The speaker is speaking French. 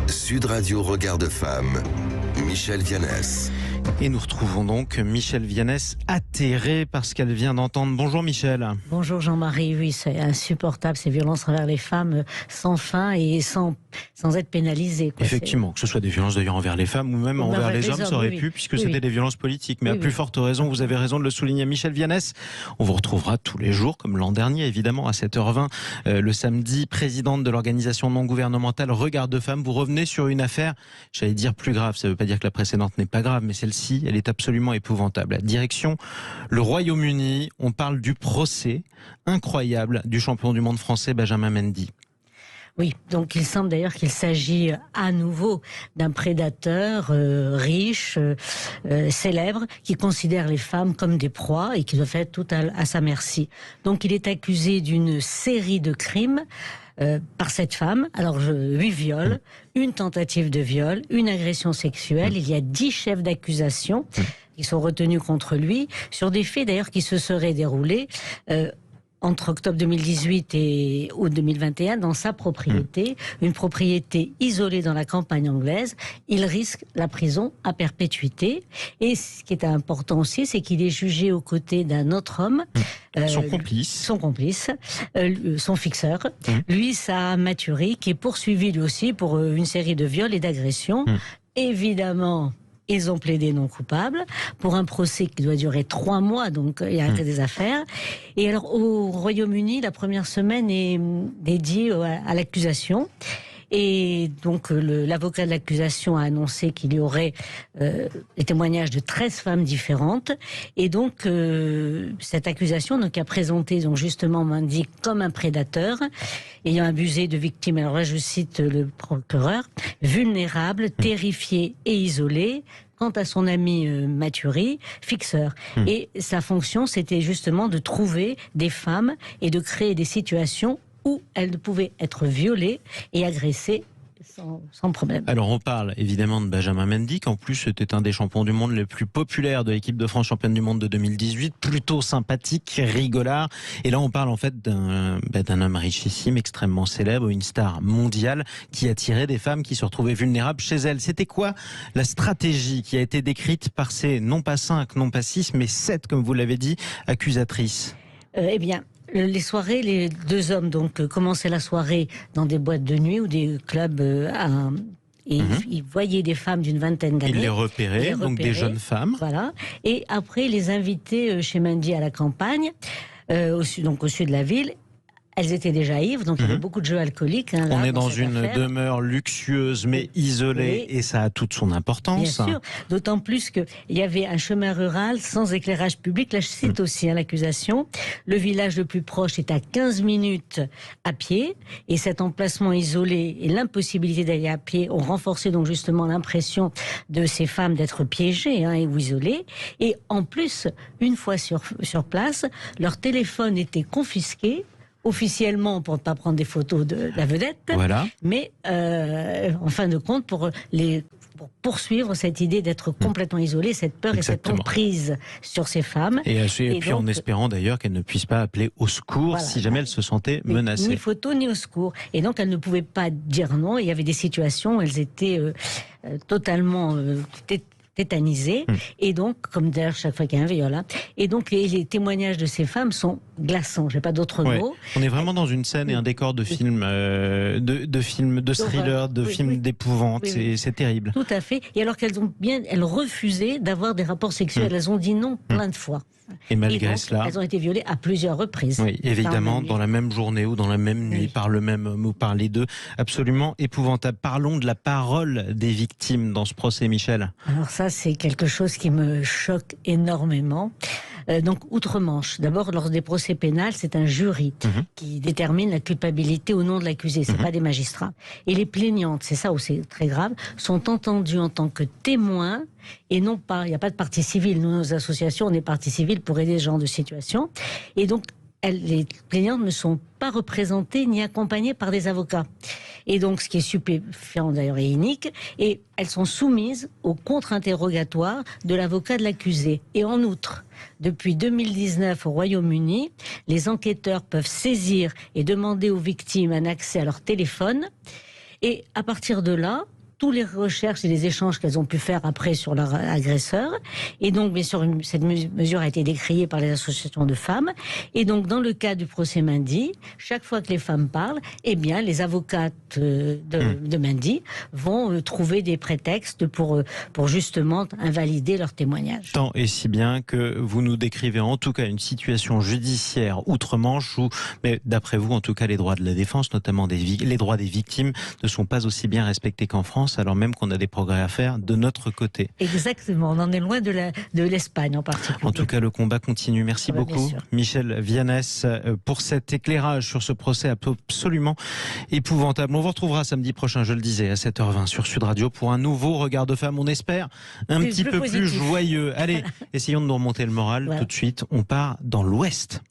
Sud Radio Regard de Femme, Michel Vianès. Et nous retrouvons donc Michel Vianès atterré par ce qu'elle vient d'entendre. Bonjour Michel. Bonjour Jean-Marie, oui c'est insupportable ces violences envers les femmes sans fin et sans être pénalisées. Effectivement, que ce soit des violences d'ailleurs envers les femmes ou même envers les hommes, ça aurait pu puisque c'était des violences politiques. Mais à plus forte raison, vous avez raison de le souligner. Michel Vianès, on vous retrouvera tous les jours comme l'an dernier évidemment à 7h20 le samedi, présidente de l'organisation non gouvernementale Regard de Femmes. Vous revenez sur une affaire, j'allais dire plus grave, ça ne veut pas dire que la précédente n'est pas grave, mais celle-ci, elle est absolument épouvantable. Direction le Royaume-Uni, on parle du procès incroyable du champion du monde français Benjamin Mendy. Oui, donc il semble d'ailleurs qu'il s'agit à nouveau d'un prédateur riche, célèbre, qui considère les femmes comme des proies et qui doit faire tout à sa merci. Donc il est accusé d'une série de crimes par cette femme. Alors 8 viols, une tentative de viol, une agression sexuelle. Il y a 10 chefs d'accusation qui sont retenus contre lui sur des faits d'ailleurs qui se seraient déroulés entre octobre 2018 et août 2021 dans sa propriété, une propriété isolée dans la campagne anglaise. Il risque la prison à perpétuité. Et ce qui est important aussi, c'est qu'il est jugé aux côtés d'un autre homme. Son complice, son fixeur. Lui, Saha Maturi, qui est poursuivi lui aussi pour une série de viols et d'agressions. Évidemment, ils ont plaidé non coupable pour un procès qui doit durer 3 mois, donc il y a des affaires. Et alors au Royaume-Uni, la première semaine est dédiée à l'accusation. Et donc l'avocat de l'accusation a annoncé qu'il y aurait les témoignages de 13 femmes différentes. Et donc cette accusation donc, a présenté donc, justement Mendy comme un prédateur ayant abusé de victimes. Alors là je cite le procureur, vulnérable, terrifié et isolé. Quant à son ami Maturi, fixeur. Et sa fonction, c'était justement de trouver des femmes et de créer des situations où elles pouvaient être violées et agressées sans problème. Alors on parle évidemment de Benjamin Mendy, qui en plus était un des champions du monde les plus populaires de l'équipe de France championne du monde de 2018, plutôt sympathique, rigolard. Et là on parle en fait d'un homme richissime, extrêmement célèbre, une star mondiale qui attirait des femmes qui se retrouvaient vulnérables chez elle. C'était quoi la stratégie qui a été décrite par ces non pas 5, non pas 6, mais 7, comme vous l'avez dit, accusatrices? Eh bien, les soirées, les 2 hommes donc commençaient la soirée dans des boîtes de nuit ou des clubs et ils voyaient des femmes d'une vingtaine d'années. Ils les repéraient, donc des jeunes femmes. Voilà. Et après, ils les invitaient chez Mendy à la campagne, au sud de la ville. Elles étaient déjà ivres, donc il y avait beaucoup de jeux alcooliques. On est dans une demeure luxueuse mais isolée et ça a toute son importance. Bien sûr, d'autant plus qu'il y avait un chemin rural sans éclairage public. Là, je cite aussi l'accusation. Le village le plus proche est à 15 minutes à pied et cet emplacement isolé et l'impossibilité d'aller à pied ont renforcé donc justement l'impression de ces femmes d'être piégées ou isolées. Et en plus, une fois sur place, leur téléphone était confisqué. Officiellement pour ne pas prendre des photos de la vedette, mais en fin de compte pour poursuivre cette idée d'être complètement isolée, cette peur et cette emprise sur ces femmes. Et puis donc, en espérant d'ailleurs qu'elles ne puissent pas appeler au secours si jamais elles se sentaient menacées. Ni photo ni au secours. Et donc elles ne pouvaient pas dire non. Il y avait des situations où elles étaient totalement tétanisées. Et donc, comme d'ailleurs chaque fois qu'il y a un viol, et donc les témoignages de ces femmes sont glaçants. J'ai pas d'autres mots. On est vraiment dans une scène et un décor de film, de thriller, de film d'épouvante. C'est terrible. Tout à fait. Et alors elles refusaient d'avoir des rapports sexuels. Elles ont dit non plein de fois. Et malgré cela, elles ont été violées à plusieurs reprises. Oui, évidemment, dans la même journée ou dans la même nuit, par le même homme ou par les deux. Absolument épouvantable. Parlons de la parole des victimes dans ce procès, Michel. Alors ça, c'est quelque chose qui me choque énormément. Donc, outre-Manche, d'abord, lors des procès pénals, c'est un jury qui détermine la culpabilité ou non de l'accusé, c'est pas des magistrats. Et les plaignantes, c'est ça où c'est très grave, sont entendues en tant que témoins et non pas, il n'y a pas de partie civile. Nous, nos associations, on est partie civile pour aider ce genre de situation. Et donc, les plaignantes ne sont pas représentées ni accompagnées par des avocats. Et donc, ce qui est stupéfiant d'ailleurs et inique, et elles sont soumises au contre-interrogatoire de l'avocat de l'accusé. Et en outre, depuis 2019 au Royaume-Uni, les enquêteurs peuvent saisir et demander aux victimes un accès à leur téléphone. Et à partir de là, tous les recherches et les échanges qu'elles ont pu faire après sur leur agresseur. Et donc, bien sûr, cette mesure a été décriée par les associations de femmes. Et donc, dans le cas du procès Mindy, chaque fois que les femmes parlent, eh bien, les avocates de Mindy vont trouver des prétextes pour justement invalider leur témoignage. Tant et si bien que vous nous décrivez en tout cas une situation judiciaire outre-Manche où, mais d'après vous, en tout cas, les droits de la défense, notamment les droits des victimes, ne sont pas aussi bien respectés qu'en France, alors même qu'on a des progrès à faire de notre côté. Exactement, on en est loin de l'Espagne en particulier. En tout cas, le combat continue. Merci beaucoup, Michèle Vianès, pour cet éclairage sur ce procès absolument épouvantable. On vous retrouvera samedi prochain, je le disais, à 7h20 sur Sud Radio pour un nouveau Regard de femme, on espère, un petit peu plus joyeux. Allez, essayons de nous remonter le moral. Tout de suite, on part dans l'Ouest.